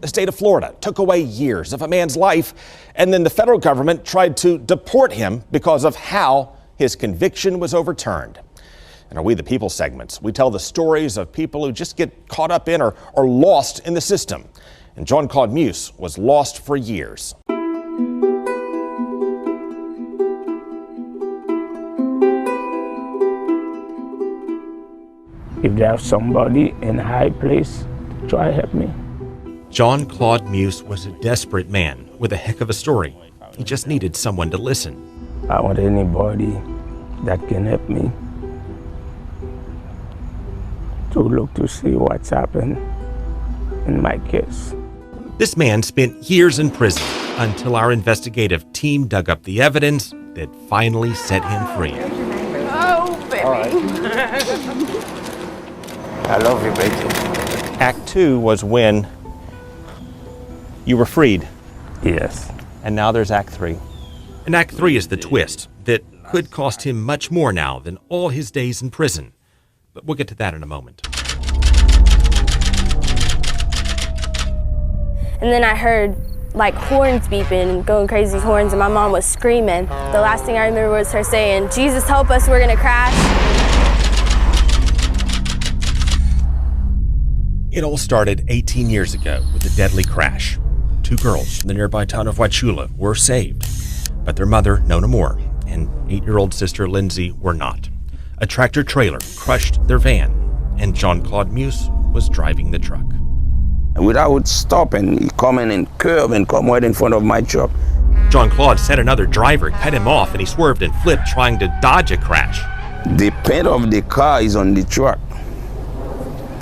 The state of Florida took away years of a man's life, and then the federal government tried to deport him because of how his conviction was overturned. In our We the People segments, we tell the stories of people who just get caught up in or lost in the system. And Jean Claude Meus was lost for years. If there's somebody in a high place, try to help me. Jean Claude Meus was a desperate man with a heck of a story. He just needed someone to listen. I want anybody that can help me to look to see what's happened in my case. This man spent years in prison until our investigative team dug up the evidence that finally set him free. Oh, baby. I love you, baby. Act 2 was when you were freed. Yes. And now there's Act 3. And Act 3 is the twist that could cost him much more now than all his days in prison. But we'll get to that in a moment. And then I heard like horns beeping and going crazy horns, and my mom was screaming. The last thing I remember was her saying, "Jesus, help us, we're gonna crash." It all started 18 years ago with a deadly crash. 2 girls from the nearby town of Wauchula were saved, but their mother, Nona Moore, and 8-year-old sister Lindsay were not. A tractor trailer crushed their van, and Jean Claude Meus was driving the truck. Without stopping, he come in and curve and come right in front of my truck. Jean Claude said another driver cut him off, and he swerved and flipped trying to dodge a crash. The paint of the car is on the truck.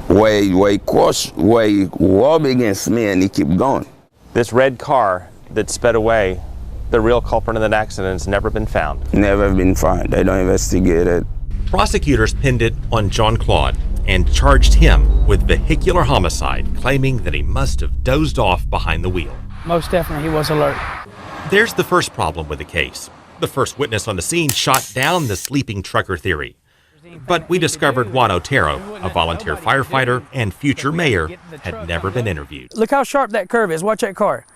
Where he rub against me and he keep going. This red car that sped away, the real culprit in that accident has never been found. Never been found. They don't investigate it. Prosecutors pinned it on Jean Claude and charged him with vehicular homicide, claiming that he must have dozed off behind the wheel. Most definitely, he was alert. There's the first problem with the case. The first witness on the scene shot down the sleeping trucker theory. But we discovered Juan Otero, a volunteer firefighter and future mayor, had never been interviewed. Look how sharp that curve is. Watch that car.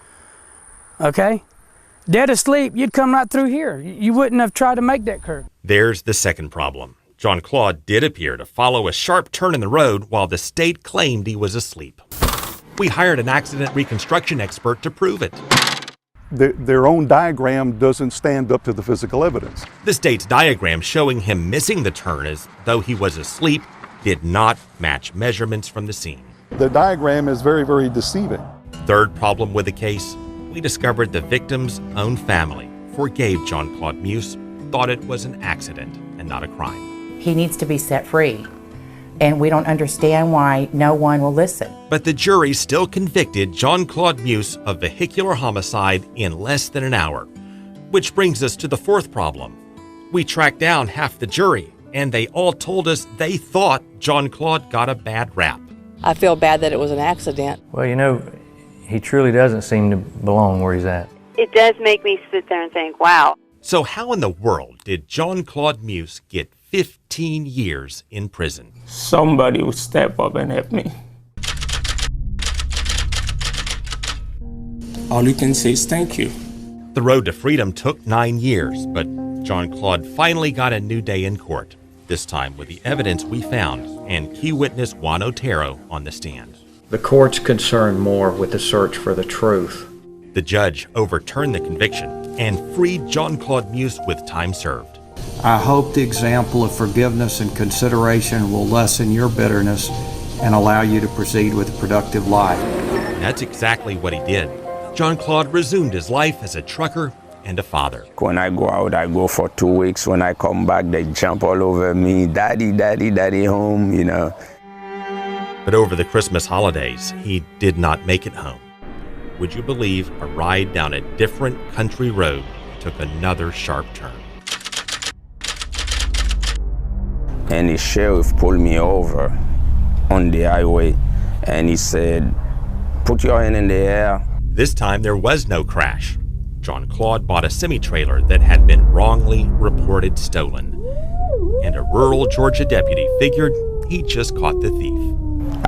Okay? Dead asleep, you'd come right through here. You wouldn't have tried to make that curve. There's the second problem. Jean Claude did appear to follow a sharp turn in the road while the state claimed he was asleep. We hired an accident reconstruction expert to prove it. Their own diagram doesn't stand up to the physical evidence. The state's diagram showing him missing the turn as though he was asleep did not match measurements from the scene. The diagram is very, very deceiving. Third problem with the case, we discovered the victim's own family forgave Jean Claude Meus, thought it was an accident and not a crime. He needs to be set free, and we don't understand why no one will listen. But the jury still convicted Jean Claude Meus of vehicular homicide in less than an hour. Which brings us to the fourth problem. We tracked down half the jury, and they all told us they thought Jean Claude got a bad rap. I feel bad that it was an accident. Well, you know, he truly doesn't seem to belong where he's at. It does make me sit there and think, wow. So how in the world did Jean Claude Meus get 15 years in prison? Somebody would step up and help me. All you can say is thank you. The road to freedom took 9 years, but Jean Claude finally got a new day in court, this time with the evidence we found and key witness Juan Otero on the stand. The court's concerned more with the search for the truth. The judge overturned the conviction and freed Jean Claude Meus with time served. I hope the example of forgiveness and consideration will lessen your bitterness and allow you to proceed with a productive life. That's exactly what he did. Jean Claude resumed his life as a trucker and a father. When I go out, I go for 2 weeks. When I come back, they jump all over me. Daddy, daddy, daddy home, you know. But over the Christmas holidays, he did not make it home. Would you believe a ride down a different country road took another sharp turn? And the sheriff pulled me over on the highway, and he said, "Put your hand in the air." This time there was no crash. Jean Claude bought a semi-trailer that had been wrongly reported stolen. And a rural Georgia deputy figured he just caught the thief.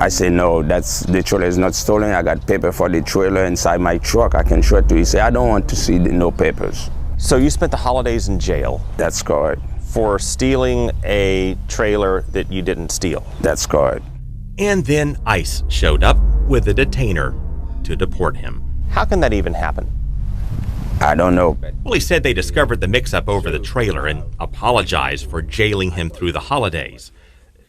I say, no, the trailer is not stolen. I got paper for the trailer inside my truck. I can show it to you. He say, I don't want to see no papers. So you spent the holidays in jail? That's correct. For stealing a trailer that you didn't steal? That's correct. And then ICE showed up with a detainer to deport him. How can that even happen? I don't know. Well, he said they discovered the mix-up over the trailer and apologized for jailing him through the holidays.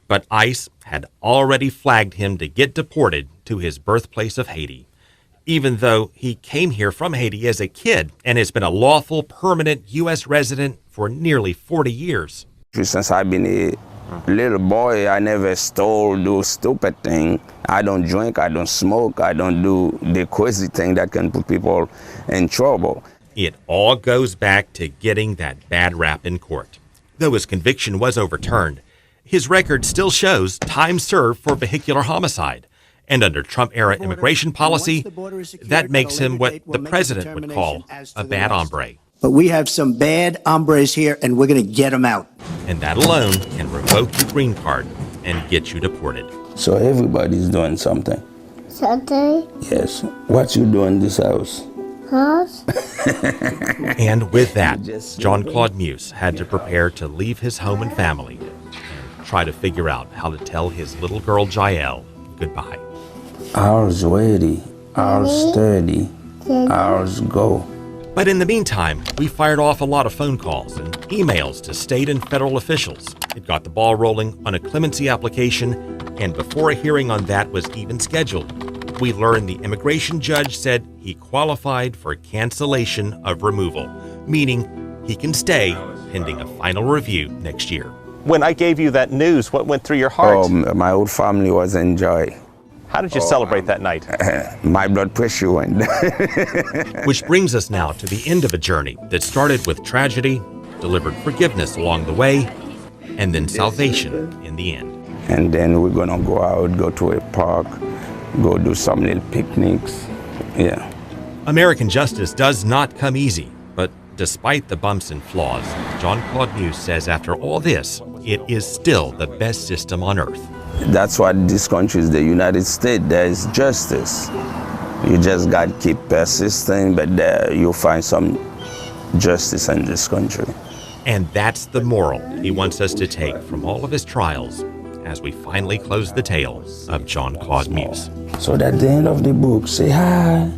But ICE had already flagged him to get deported to his birthplace of Haiti, even though he came here from Haiti as a kid and has been a lawful, permanent U.S. resident for nearly 40 years. Since I've been a little boy, I never stole, do stupid thing. I don't drink, I don't smoke, I don't do the crazy thing that can put people in trouble. It all goes back to getting that bad rap in court. Though his conviction was overturned, his record still shows time served for vehicular homicide. And under Trump-era immigration policy, that makes him what the president would call a bad hombre. But we have some bad hombres here, and we're going to get them out. And that alone can revoke your green card and get you deported. So everybody's doing something. Something? Yes. What you do in this house? House? And with that, Jean Claude Meus had to prepare to leave his home and family and try to figure out how to tell his little girl Jael goodbye. Ours ready, ours sturdy, ours go. But in the meantime, we fired off a lot of phone calls and emails to state and federal officials. It got the ball rolling on a clemency application, and before a hearing on that was even scheduled, we learned the immigration judge said he qualified for cancellation of removal, meaning he can stay pending a final review next year. When I gave you that news, what went through your heart? Oh, my whole family was in joy. How did you celebrate that night? My blood pressure went. Which brings us now to the end of a journey that started with tragedy, delivered forgiveness along the way, and then salvation in the end. And then we're gonna go out, go to a park, go do some little picnics. Yeah. American justice does not come easy, but despite the bumps and flaws, Jean Claude Meus says after all this, it is still the best system on earth. That's what this country is, the United States. There is justice. You just got to keep persisting, but you'll find some justice in this country. And that's the moral he wants us to take from all of his trials as we finally close the tale of Jean Claude Meus. So at the end of the book, say hi.